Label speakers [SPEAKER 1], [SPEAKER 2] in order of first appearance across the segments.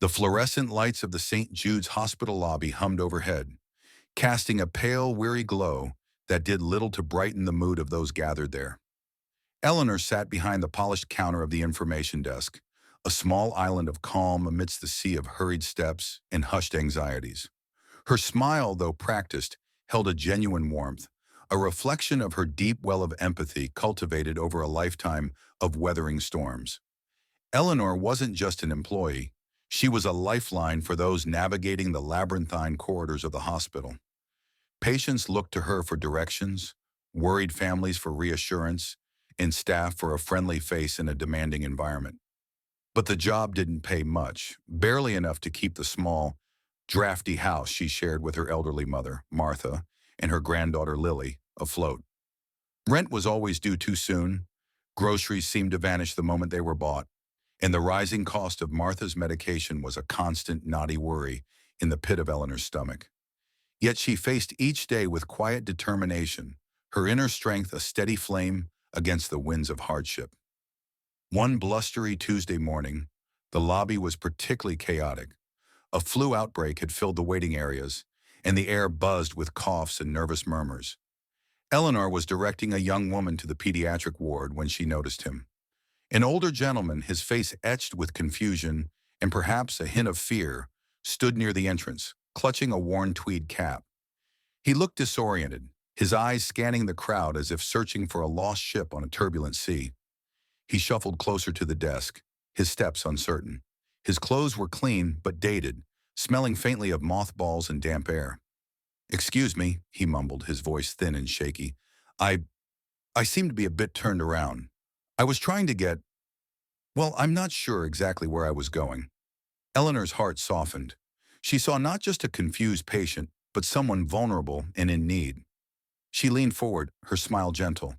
[SPEAKER 1] The fluorescent lights of the St. Jude's Hospital lobby hummed overhead, casting a pale, weary glow that did little to brighten the mood of those gathered there. Eleanor sat behind the polished counter of the information desk, a small island of calm amidst the sea of hurried steps and hushed anxieties. Her smile, though practiced, held a genuine warmth, a reflection of her deep well of empathy cultivated over a lifetime of weathering storms. Eleanor wasn't just an employee. She was a lifeline for those navigating the labyrinthine corridors of the hospital. Patients looked to her for directions, worried families for reassurance, and staff for a friendly face in a demanding environment. But the job didn't pay much, barely enough to keep the small, drafty house she shared with her elderly mother, Martha, and her granddaughter, Lily, afloat. Rent was always due too soon, groceries seemed to vanish the moment they were bought, and the rising cost of Martha's medication was a constant knotty worry in the pit of Eleanor's stomach. Yet she faced each day with quiet determination, her inner strength a steady flame against the winds of hardship. One blustery Tuesday morning, the lobby was particularly chaotic. A flu outbreak had filled the waiting areas, and the air buzzed with coughs and nervous murmurs. Eleanor was directing a young woman to the pediatric ward when she noticed him. An older gentleman, his face etched with confusion and perhaps a hint of fear, stood near the entrance, clutching a worn tweed cap. He looked disoriented, his eyes scanning the crowd as if searching for a lost ship on a turbulent sea. He shuffled closer to the desk, his steps uncertain. His clothes were clean but dated, smelling faintly of mothballs and damp air. "Excuse me," he mumbled, his voice thin and shaky. I seem to be a bit turned around. I was trying to get, well, I'm not sure exactly where I was going." Eleanor's heart softened. She saw not just a confused patient, but someone vulnerable and in need. She leaned forward, her smile gentle.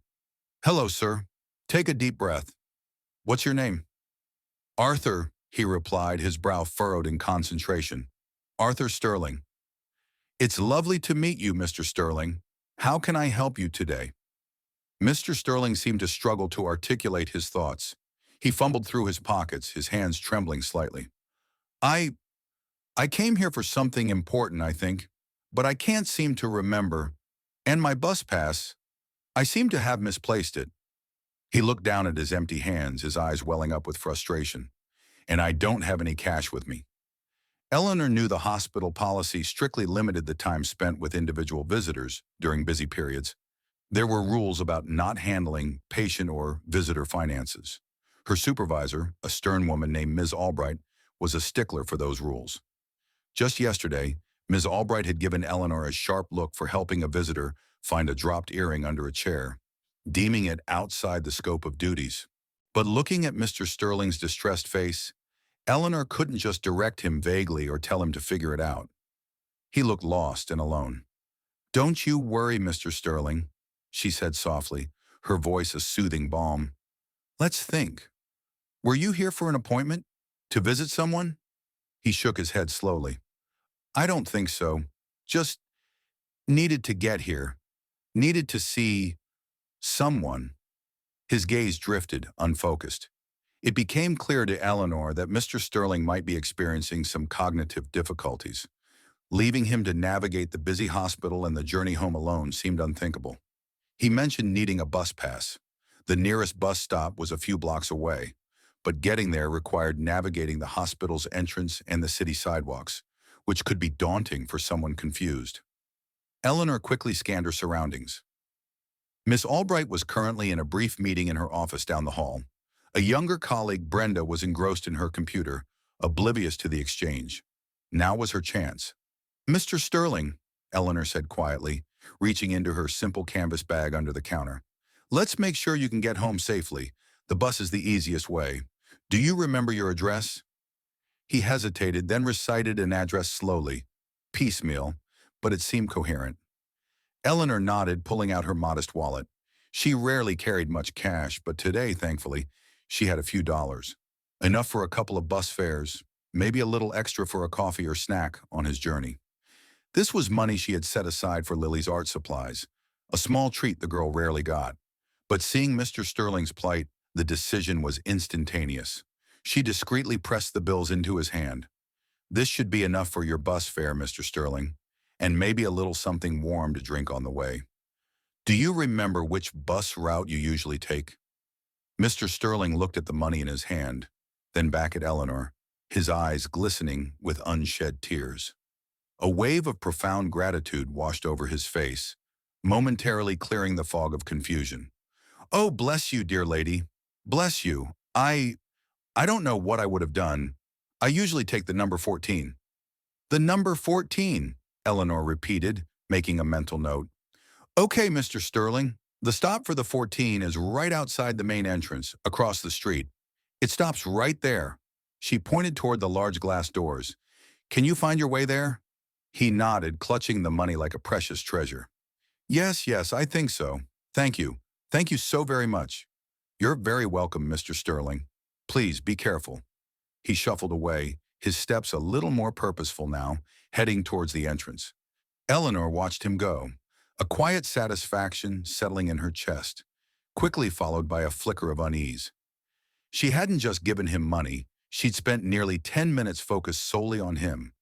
[SPEAKER 1] "Hello, sir. Take a deep breath. What's your name?" "Arthur," he replied, his brow furrowed in concentration. "Arthur Sterling." "It's lovely to meet you, Mr. Sterling. How can I help you today?" Mr. Sterling seemed to struggle to articulate his thoughts. He fumbled through his pockets, his hands trembling slightly. I I came here for something important, I think, but I can't seem to remember. And my bus pass, I seem to have misplaced it." He looked down at his empty hands, his eyes welling up with frustration. "And I don't have any cash with me." Eleanor knew the hospital policy strictly limited the time spent with individual visitors during busy periods. There were rules about not handling patient or visitor finances. Her supervisor, a stern woman named Ms. Albright, was a stickler for those rules. Just yesterday, Ms. Albright had given Eleanor a sharp look for helping a visitor find a dropped earring under a chair, deeming it outside the scope of duties. But looking at Mr. Sterling's distressed face, Eleanor couldn't just direct him vaguely or tell him to figure it out. He looked lost and alone. "Don't you worry, Mr. Sterling," she said softly, her voice a soothing balm. "Let's think. Were you here for an appointment? To visit someone?" He shook his head slowly. "I don't think so. Just needed to get here. Needed to see someone." His gaze drifted, unfocused. It became clear to Eleanor that Mr. Sterling might be experiencing some cognitive difficulties. Leaving him to navigate the busy hospital and the journey home alone seemed unthinkable. He mentioned needing a bus pass. The nearest bus stop was a few blocks away, but getting there required navigating the hospital's entrance and the city sidewalks, which could be daunting for someone confused. Eleanor quickly scanned her surroundings. Miss Albright was currently in a brief meeting in her office down the hall. A younger colleague, Brenda, was engrossed in her computer, oblivious to the exchange. Now was her chance. "Mr. Sterling," Eleanor said quietly, reaching into her simple canvas bag under the counter. "Let's make sure you can get home safely. The bus is the easiest way. Do you remember your address?" He hesitated, then recited an address slowly, piecemeal, but it seemed coherent. Eleanor nodded, pulling out her modest wallet. She rarely carried much cash, but today, thankfully, she had a few dollars. Enough for a couple of bus fares, maybe a little extra for a coffee or snack on his journey. This was money she had set aside for Lily's art supplies, a small treat the girl rarely got. But seeing Mr. Sterling's plight, the decision was instantaneous. She discreetly pressed the bills into his hand. This should be enough for your bus fare, Mr. Sterling, and maybe a little something warm to drink on the way. Do you remember which bus route you usually take? Mr. Sterling looked at the money in his hand, then back at Eleanor, his eyes glistening with unshed tears. A wave of profound gratitude washed over his face, momentarily clearing the fog of confusion. Oh, bless you, dear lady. Bless you. I don't know what I would have done. I usually take the number 14. The number 14, Eleanor repeated, making a mental note. Okay, Mr. Sterling. The stop for the 14 is right outside the main entrance, across the street. It stops right there. She pointed toward the large glass doors. Can you find your way there? He nodded, clutching the money like a precious treasure. Yes, yes, I think so. Thank you. Thank you so very much. You're very welcome, Mr. Sterling. Please be careful. He shuffled away, his steps a little more purposeful now, heading towards the entrance. Eleanor watched him go, a quiet satisfaction settling in her chest, quickly followed by a flicker of unease. She hadn't just given him money, she'd spent nearly 10 minutes focused solely on him,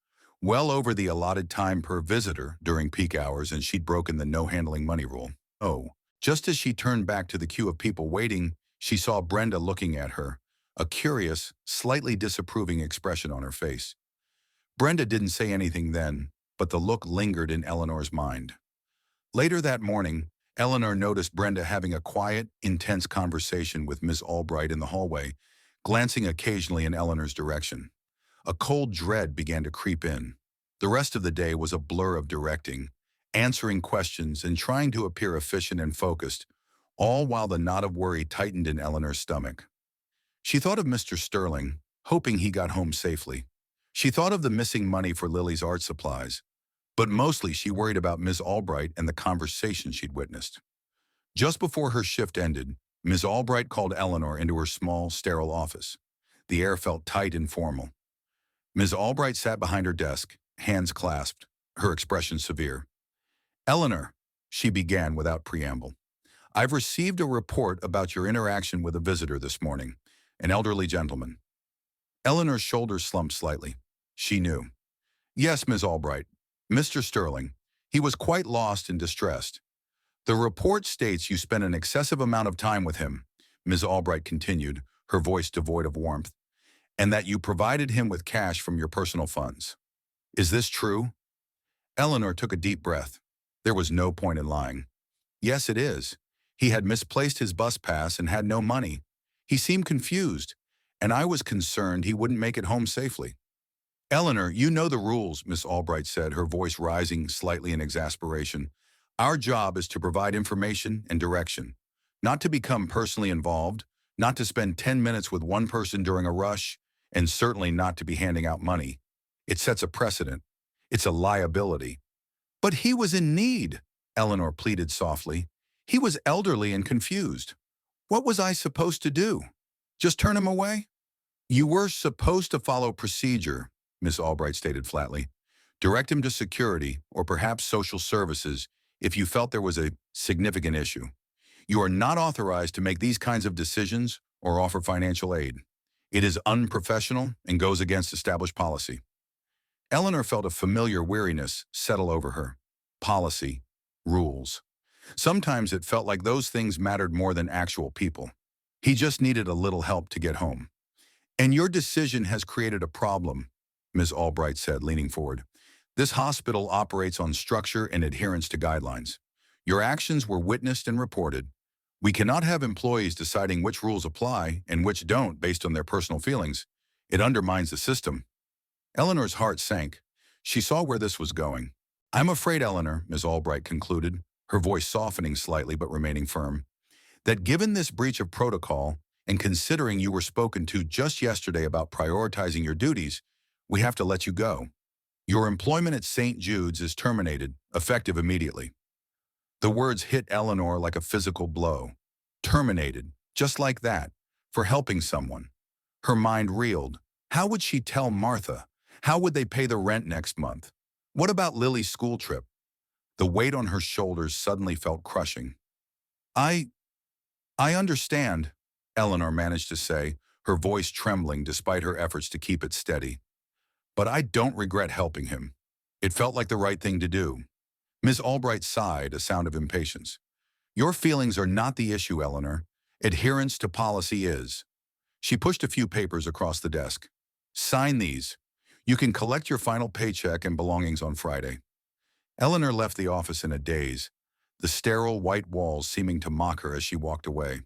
[SPEAKER 1] well over the allotted time per visitor during peak hours, and she'd broken the no-handling money rule. Oh, just as she turned back to the queue of people waiting, she saw Brenda looking at her, a curious, slightly disapproving expression on her face. Brenda didn't say anything then, but the look lingered in Eleanor's mind. Later that morning, Eleanor noticed Brenda having a quiet, intense conversation with Miss Albright in the hallway, glancing occasionally in Eleanor's direction. A cold dread began to creep in. The rest of the day was a blur of directing, answering questions, and trying to appear efficient and focused, all while the knot of worry tightened in Eleanor's stomach. She thought of Mr. Sterling, hoping he got home safely. She thought of the missing money for Lily's art supplies, but mostly she worried about Miss Albright and the conversation she'd witnessed. Just before her shift ended, Miss Albright called Eleanor into her small, sterile office. The air felt tight and formal. Miss Albright sat behind her desk, hands clasped, her expression severe. Eleanor, she began without preamble, I've received a report about your interaction with a visitor this morning, an elderly gentleman. Eleanor's shoulders slumped slightly. She knew. Yes, Miss Albright. Mr. Sterling. He was quite lost and distressed. The report states you spent an excessive amount of time with him, Ms. Albright continued, her voice devoid of warmth, and that you provided him with cash from your personal funds. Is this true? Eleanor took a deep breath. There was no point in lying. Yes, it is. He had misplaced his bus pass and had no money. He seemed confused, and I was concerned he wouldn't make it home safely. Eleanor, you know the rules, Miss Albright said, her voice rising slightly in exasperation. Our job is to provide information and direction, not to become personally involved, not to spend 10 minutes with one person during a rush, and certainly not to be handing out money. It sets a precedent. It's a liability. But he was in need, Eleanor pleaded softly. He was elderly and confused. What was I supposed to do? Just turn him away? You were supposed to follow procedure, Miss Albright stated flatly. Direct him to security or perhaps social services if you felt there was a significant issue. You are not authorized to make these kinds of decisions or offer financial aid. It is unprofessional and goes against established policy. Eleanor felt a familiar weariness settle over her. Policy, rules. Sometimes it felt like those things mattered more than actual people. He just needed a little help to get home. And your decision has created a problem, Ms. Albright said, leaning forward. This hospital operates on structure and adherence to guidelines. Your actions were witnessed and reported. We cannot have employees deciding which rules apply and which don't based on their personal feelings. It undermines the system. Eleanor's heart sank. She saw where this was going. I'm afraid, Eleanor, Ms. Albright concluded, her voice softening slightly but remaining firm, that given this breach of protocol and considering you were spoken to just yesterday about prioritizing your duties, we have to let you go. Your employment at St. Jude's is terminated, effective immediately. The words hit Eleanor like a physical blow. Terminated, just like that, for helping someone. Her mind reeled. How would she tell Martha? How would they pay the rent next month? What about Lily's school trip? The weight on her shoulders suddenly felt crushing. I understand, Eleanor managed to say, her voice trembling despite her efforts to keep it steady. but I don't regret helping him. It felt like the right thing to do. Miss Albright sighed, a sound of impatience. Your feelings are not the issue, Eleanor. Adherence to policy is. She pushed a few papers across the desk. Sign these. You can collect your final paycheck and belongings on Friday. Eleanor left the office in a daze, the sterile white walls seeming to mock her as she walked away.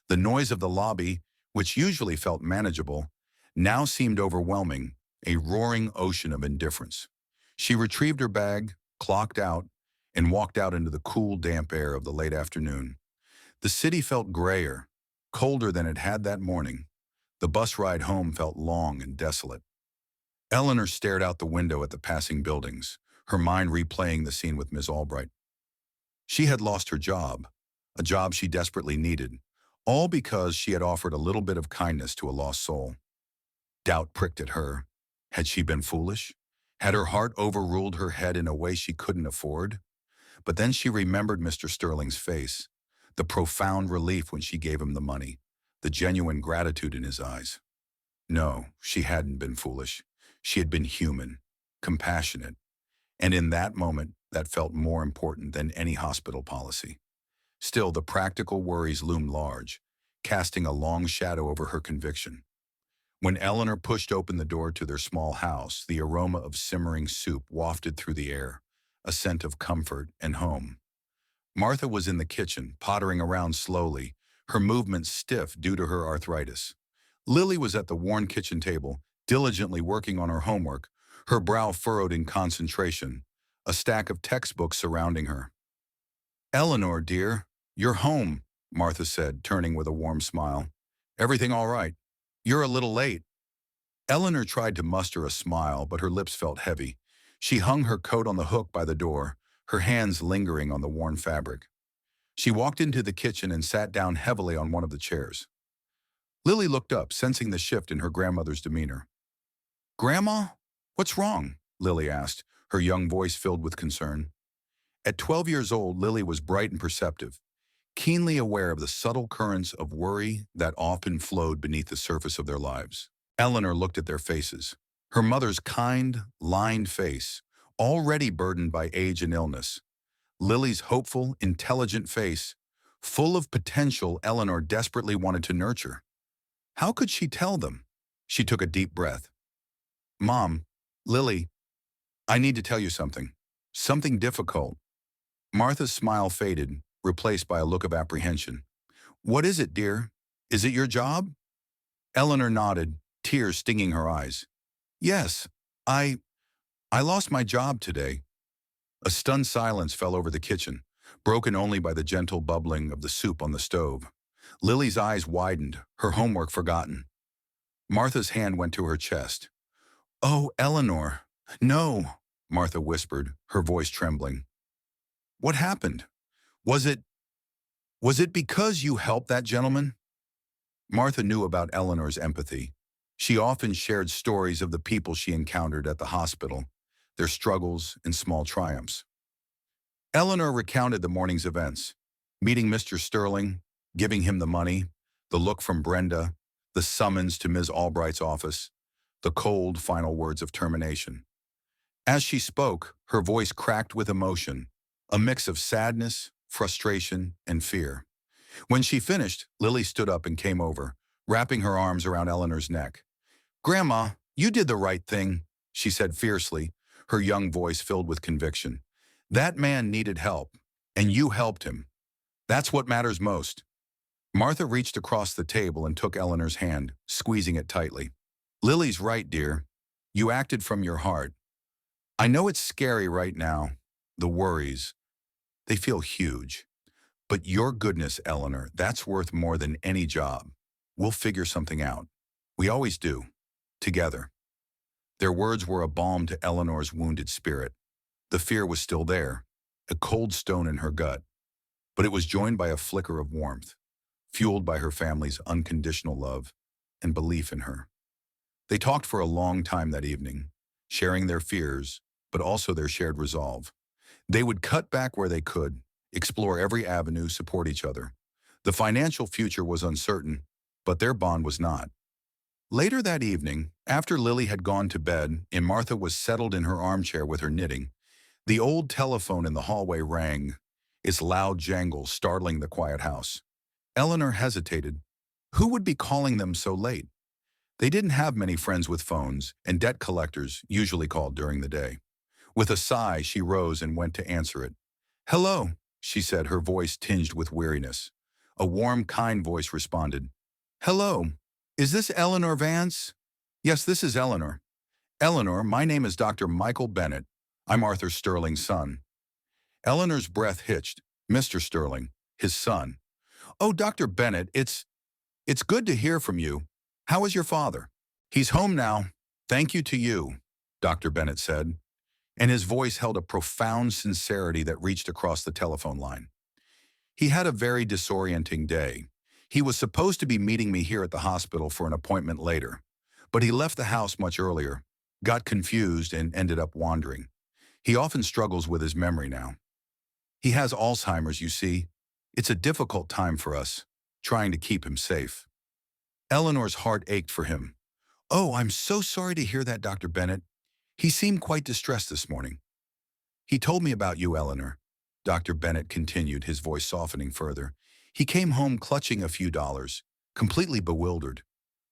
[SPEAKER 1] The noise of the lobby, which usually felt manageable, now seemed overwhelming, a roaring ocean of indifference. She retrieved her bag, clocked out, and walked out into the cool, damp air of the late afternoon. The city felt grayer, colder than it had that morning. The bus ride home felt long and desolate. Eleanor stared out the window at the passing buildings, her mind replaying the scene with Miss Albright. She had lost her job, a job she desperately needed, all because she had offered a little bit of kindness to a lost soul. Doubt pricked at her. Had she been foolish? Had her heart overruled her head in a way she couldn't afford? But then she remembered Mr. Sterling's face, the profound relief when she gave him the money, the genuine gratitude in his eyes. No, she hadn't been foolish. She had been human, compassionate, and in that moment, that felt more important than any hospital policy. Still, the practical worries loomed large, casting a long shadow over her conviction. When Eleanor pushed open the door to their small house, the aroma of simmering soup wafted through the air, a scent of comfort and home. Martha was in the kitchen, pottering around slowly, her movements stiff due to her arthritis. Lily was at the worn kitchen table, diligently working on her homework, her brow furrowed in concentration, a stack of textbooks surrounding her. Eleanor, dear, you're home, Martha said, turning with a warm smile. Everything all right? You're a little late. Eleanor tried to muster a smile, but her lips felt heavy. She hung her coat on the hook by the door, her hands lingering on the worn fabric. She walked into the kitchen and sat down heavily on one of the chairs. Lily looked up, sensing the shift in her grandmother's demeanor. Grandma, what's wrong? Lily asked, her young voice filled with concern. At 12 years old, Lily was bright and perceptive, keenly aware of the subtle currents of worry that often flowed beneath the surface of their lives. Eleanor looked at their faces. Her mother's kind, lined face, already burdened by age and illness. Lily's hopeful, intelligent face, full of potential Eleanor desperately wanted to nurture. How could she tell them? She took a deep breath. Mom, Lily, I need to tell you something. Something difficult. Martha's smile faded, replaced by a look of apprehension. What is it, dear? Is it your job? Eleanor nodded, tears stinging her eyes. Yes, I lost my job today. A stunned silence fell over the kitchen, broken only by the gentle bubbling of the soup on the stove. Lily's eyes widened, her homework forgotten. Martha's hand went to her chest. Oh, Eleanor. No, Martha whispered, her voice trembling. What happened? Was it because you helped that gentleman? Martha knew about Eleanor's empathy. She often shared stories of the people she encountered at the hospital, their struggles and small triumphs. Eleanor recounted the morning's events, meeting Mr. Sterling, giving him the money, the look from Brenda, the summons to Ms. Albright's office, the cold final words of termination. As she spoke, her voice cracked with emotion, a mix of sadness, frustration, and fear. When she finished, Lily stood up and came over, wrapping her arms around Eleanor's neck. Grandma, you did the right thing, she said fiercely, her young voice filled with conviction. That man needed help, and you helped him. That's what matters most. Martha reached across the table and took Eleanor's hand, squeezing it tightly. Lily's right, dear. You acted from your heart. I know it's scary right now, the worries. They feel huge. But your goodness, Eleanor, that's worth more than any job. We'll figure something out. We always do. Together. Their words were a balm to Eleanor's wounded spirit. The fear was still there, a cold stone in her gut. But it was joined by a flicker of warmth, fueled by her family's unconditional love and belief in her. They talked for a long time that evening, sharing their fears, but also their shared resolve. They would cut back where they could, explore every avenue, support each other. The financial future was uncertain, but their bond was not. Later that evening, after Lily had gone to bed and Martha was settled in her armchair with her knitting, the old telephone in the hallway rang, its loud jangle startling the quiet house. Eleanor hesitated. Who would be calling them so late? They didn't have many friends with phones, and debt collectors usually called during the day. With a sigh, she rose and went to answer it. "Hello," she said, her voice tinged with weariness. A warm, kind voice responded. "Hello. Is this Eleanor Vance?" "Yes, this is Eleanor." "Eleanor, my name is Dr. Michael Bennett. I'm Arthur Sterling's son." Eleanor's breath hitched. "Mr. Sterling, his son." "Oh, Dr. Bennett, it's good to hear from you. How is your father?" "He's home now. Thank you to you," Dr. Bennett said, and his voice held a profound sincerity that reached across the telephone line. "He had a very disorienting day. He was supposed to be meeting me here at the hospital for an appointment later, but he left the house much earlier, got confused, and ended up wandering. He often struggles with his memory now. He has Alzheimer's, you see. It's a difficult time for us, trying to keep him safe." Eleanor's heart ached for him. "Oh, I'm so sorry to hear that, Dr. Bennett. He seemed quite distressed this morning." "He told me about you, Eleanor," Dr. Bennett continued, his voice softening further. "He came home clutching a few dollars, completely bewildered.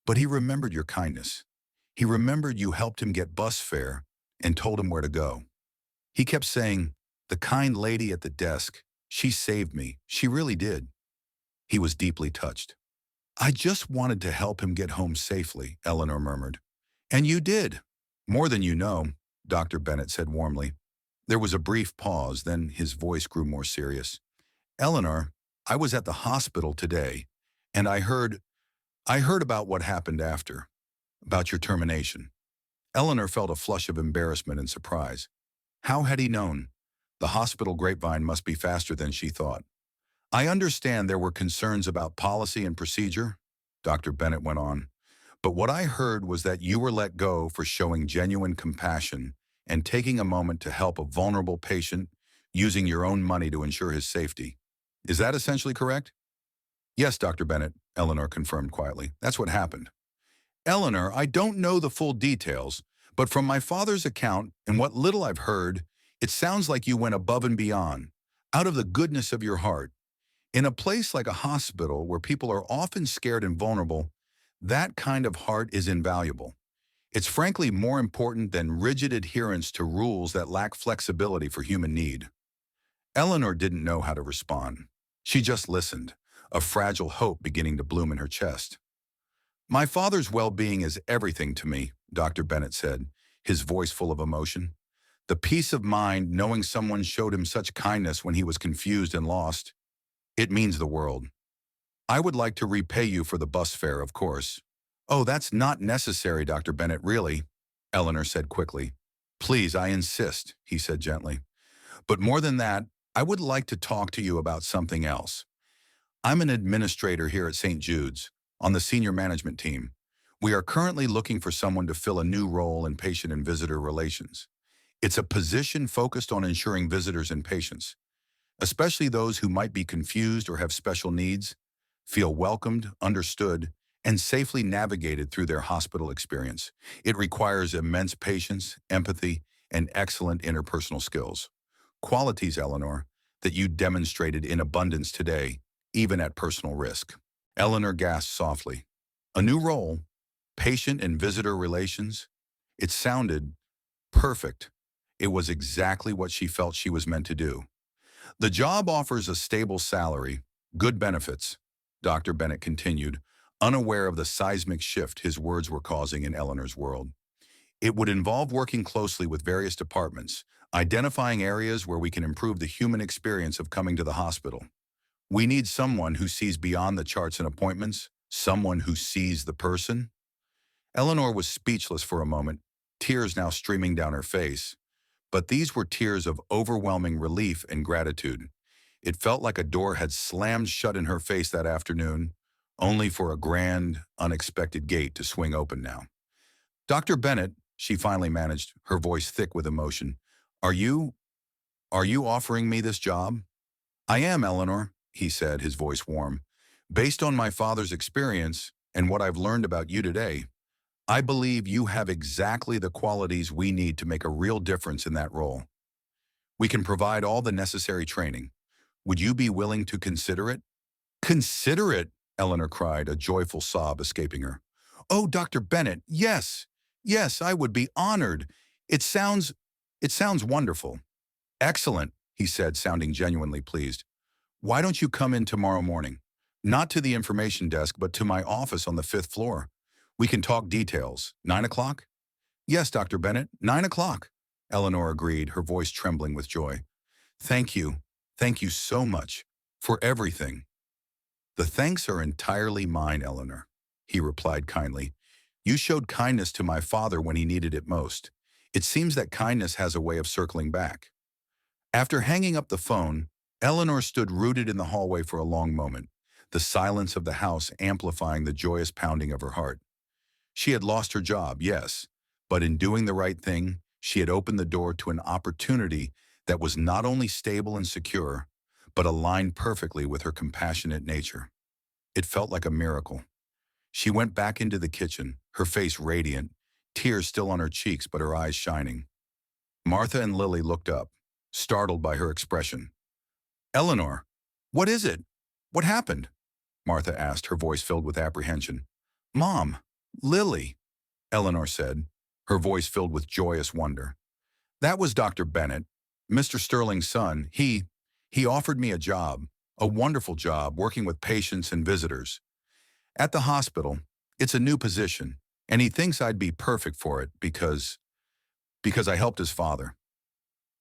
[SPEAKER 1] But he remembered your kindness. He remembered you helped him get bus fare and told him where to go. He kept saying, 'The kind lady at the desk, she saved me. She really did.'" He was deeply touched. "I just wanted to help him get home safely," Eleanor murmured. "And you did. More than you know," Dr. Bennett said warmly. There was a brief pause, then his voice grew more serious. "Eleanor, I was at the hospital today, and I heard about what happened after, about your termination." Eleanor felt a flush of embarrassment and surprise. How had he known? The hospital grapevine must be faster than she thought. "I understand there were concerns about policy and procedure," Dr. Bennett went on. "But what I heard was that you were let go for showing genuine compassion and taking a moment to help a vulnerable patient, using your own money to ensure his safety. Is that essentially correct?" "Yes, Dr. Bennett," Eleanor confirmed quietly. "That's what happened." "Eleanor, I don't know the full details, but from my father's account and what little I've heard, it sounds like you went above and beyond, out of the goodness of your heart. In a place like a hospital where people are often scared and vulnerable, that kind of heart is invaluable. It's frankly more important than rigid adherence to rules that lack flexibility for human need." Eleanor didn't know how to respond. She just listened, a fragile hope beginning to bloom in her chest. "My father's well-being is everything to me," Dr. Bennett said, his voice full of emotion. "The peace of mind knowing someone showed him such kindness when he was confused and lost, it means the world. I would like to repay you for the bus fare, of course." "Oh, that's not necessary, Dr. Bennett, really," Eleanor said quickly. "Please, I insist," he said gently. "But more than that, I would like to talk to you about something else. I'm an administrator here at St. Jude's, on the senior management team. We are currently looking for someone to fill a new role in patient and visitor relations. It's a position focused on ensuring visitors and patients, especially those who might be confused or have special needs, feel welcomed, understood, and safely navigated through their hospital experience. It requires immense patience, empathy, and excellent interpersonal skills. Qualities, Eleanor, that you demonstrated in abundance today, even at personal risk." Eleanor gasped softly. A new role, patient and visitor relations? It sounded perfect. It was exactly what she felt she was meant to do. "The job offers a stable salary, good benefits," Dr. Bennett continued, unaware of the seismic shift his words were causing in Eleanor's world. "It would involve working closely with various departments, identifying areas where we can improve the human experience of coming to the hospital. We need someone who sees beyond the charts and appointments, someone who sees the person." Eleanor was speechless for a moment, tears now streaming down her face. But these were tears of overwhelming relief and gratitude. It felt like a door had slammed shut in her face that afternoon, only for a grand, unexpected gate to swing open now. "Dr. Bennett," she finally managed, her voice thick with emotion, Are you offering me this job?" "I am, Eleanor," he said, his voice warm. "Based on my father's experience and what I've learned about you today, I believe you have exactly the qualities we need to make a real difference in that role. We can provide all the necessary training. Would you be willing to consider it? Consider it, Eleanor cried, a joyful sob escaping her. Oh, Dr. Bennett, yes, yes, I would be honored. It sounds, it sounds wonderful. Excellent, he said, sounding genuinely pleased. Why don't you come in tomorrow morning? Not to the information desk, but to my office on the fifth floor. We can talk details. 9 o'clock? Yes, Dr. Bennett, 9 o'clock. Eleanor agreed, her voice trembling with joy. Thank you. Thank you so much. For everything. The thanks are entirely mine, Eleanor, he replied kindly. You showed kindness to my father when he needed it most. It seems that kindness has a way of circling back. After hanging up the phone, Eleanor stood rooted in the hallway for a long moment, the silence of the house amplifying the joyous pounding of her heart. She had lost her job, yes, but in doing the right thing, she had opened the door to an opportunity that was not only stable and secure, but aligned perfectly with her compassionate nature. It felt like a miracle. She went back into the kitchen, her face radiant, tears still on her cheeks but her eyes shining. Martha and Lily looked up, startled by her expression. Eleanor, what is it? What happened? Martha asked, her voice filled with apprehension. Mom, Lily, Eleanor said, her voice filled with joyous wonder. That was Dr. Bennett, Mr. Sterling's son. He offered me a job, a wonderful job working with patients and visitors. At the hospital, it's a new position, and he thinks I'd be perfect for it because I helped his father.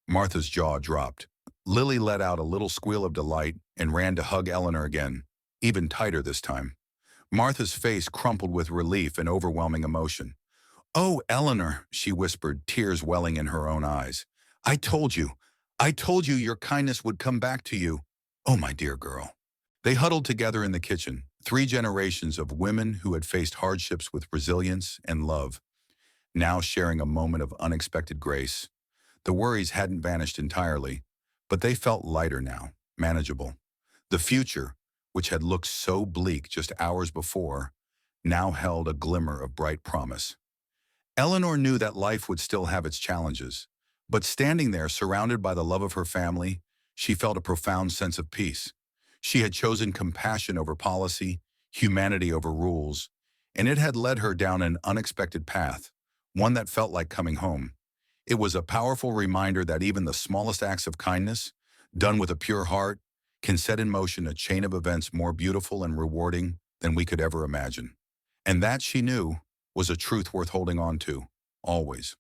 [SPEAKER 1] Martha's jaw dropped. Lily let out a little squeal of delight and ran to hug Eleanor again, even tighter this time. Martha's face crumpled with relief and overwhelming emotion. Oh, Eleanor, she whispered, tears welling in her own eyes. I told you your kindness would come back to you. Oh, my dear girl. They huddled together in the kitchen, 3 generations of women who had faced hardships with resilience and love, now sharing a moment of unexpected grace. The worries hadn't vanished entirely, but they felt lighter now, manageable. The future, which had looked so bleak just hours before, now held a glimmer of bright promise. Eleanor knew that life would still have its challenges, but standing there surrounded by the love of her family, she felt a profound sense of peace. She had chosen compassion over policy, humanity over rules, and it had led her down an unexpected path, one that felt like coming home. It was a powerful reminder that even the smallest acts of kindness, done with a pure heart, can set in motion a chain of events more beautiful and rewarding than we could ever imagine. And that, she knew, was a truth worth holding on to, always.